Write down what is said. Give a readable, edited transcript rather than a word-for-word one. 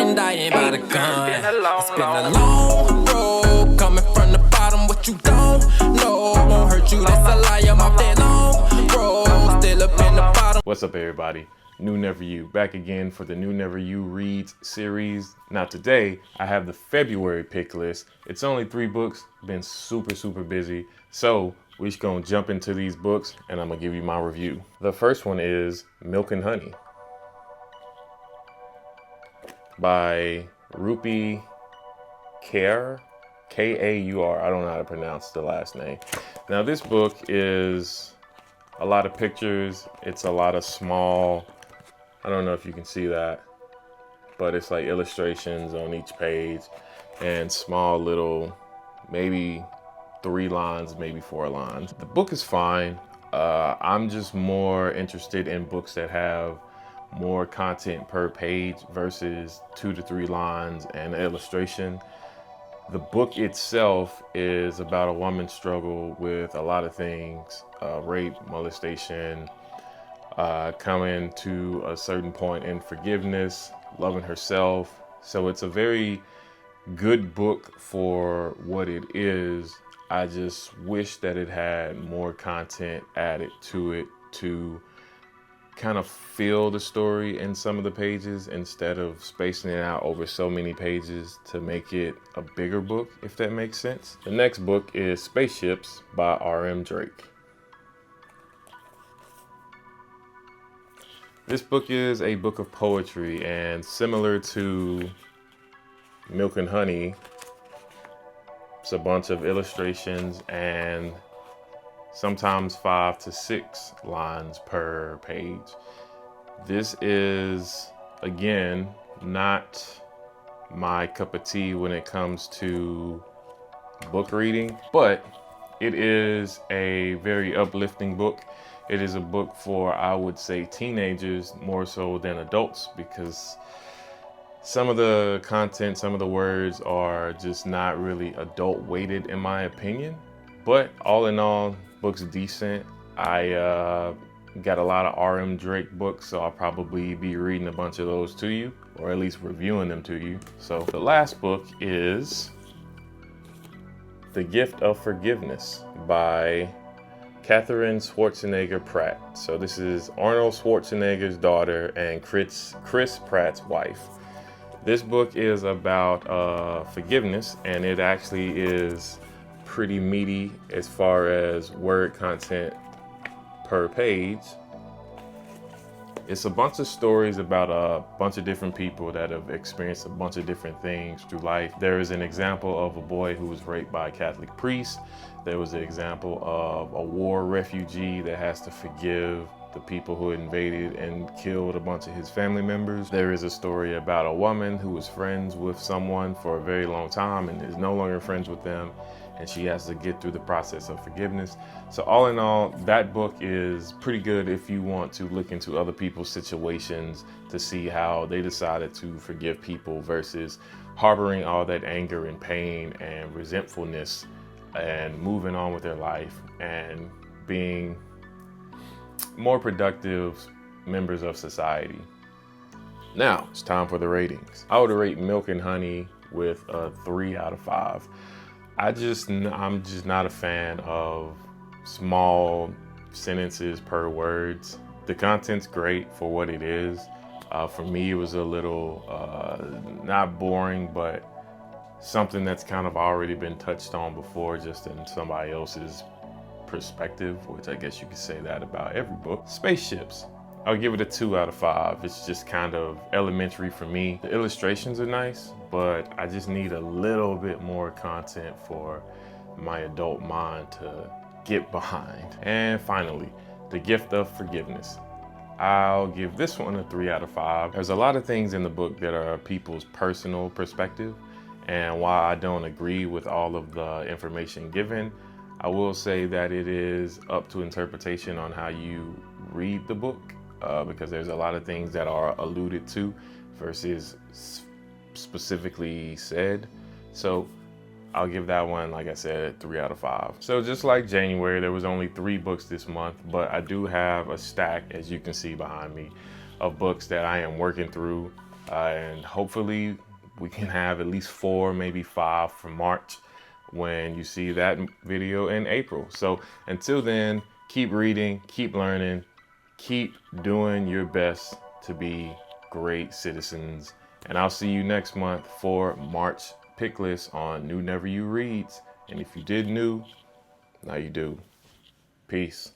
I'm dying by the gun. It's been a long road, coming from the bottom. What you don't know won't hurt you. That's a lie. I'm off that long road, still up in the bottom. What's up, everybody? KnewNeverYou back again for the KnewNeverYou Reads series. Now today I have the February pick list. It's only 3 books, been super busy. So we're just gonna jump into these books and I'm gonna give you my review. The first one is Milk and Honey by Rupi Kaur, K-A-U-R. I don't know how to pronounce the last name. Now this book is a lot of pictures. It's a lot of small, I don't know if you can see that, but it's like illustrations on each page and small little, maybe 3 lines, maybe 4 lines. The book is fine. I'm just more interested in books that have more content per page versus 2 to 3 lines and illustration. The book itself is about a woman's struggle with a lot of things, rape, molestation, coming to a certain point in forgiveness, loving herself. So it's a very good book for what it is. I just wish that it had more content added to it to kind of feel the story in some of the pages instead of spacing it out over so many pages to make it a bigger book, if that makes sense. The next book is Spaceships by R.M. Drake. This book is a book of poetry, and similar to Milk and Honey, it's a bunch of illustrations and sometimes 5 to 6 lines per page. This is, again, not my cup of tea when it comes to book reading, but it is a very uplifting book. It is a book for, I would say, teenagers more so than adults, because some of the content, some of the words are just not really adult weighted in my opinion. But all in all, book's decent. I got a lot of R.M. Drake books, so I'll probably be reading a bunch of those to you, or at least reviewing them to you. So the last book is The Gift of Forgiveness by Catherine Schwarzenegger Pratt. So this is Arnold Schwarzenegger's daughter and Chris Pratt's wife. This book is about forgiveness, and it actually is pretty meaty as far as word content per page. It's a bunch of stories about a bunch of different people that have experienced a bunch of different things through life. There is an example of a boy who was raped by a Catholic priest. There was an example of a war refugee that has to forgive the people who invaded and killed a bunch of his family members. There is a story about a woman who was friends with someone for a very long time and is no longer friends with them, and she has to get through the process of forgiveness. So all in all, that book is pretty good if you want to look into other people's situations to see how they decided to forgive people versus harboring all that anger and pain and resentfulness and moving on with their life and being more productive members of society. Now it's time for the ratings. I would rate Milk and Honey with a 3 out of 5. I'm just not a fan of small sentences per words. The content's great for what it is. For me, it was a little, not boring, but something that's kind of already been touched on before, just in somebody else's perspective, which I guess you could say that about every book. Spaceships, I'll give it a 2 out of 5. It's just kind of elementary for me. The illustrations are nice, but I just need a little bit more content for my adult mind to get behind. And finally, The Gift of Forgiveness. I'll give this one a 3 out of 5. There's a lot of things in the book that are people's personal perspective, and while I don't agree with all of the information given, I will say that it is up to interpretation on how you read the book, because there's a lot of things that are alluded to versus specifically said. So I'll give that one, like I said, a 3 out of 5. So just like January, there was only 3 books this month, but I do have a stack, as you can see behind me, of books that I am working through. And hopefully we can have at least 4, maybe 5 for March when you see that video in April. So until then, keep reading, keep learning, keep doing your best to be great citizens. And I'll see you next month for March pick list on KnewNeverYou Reads. And if you did new, now you do. Peace.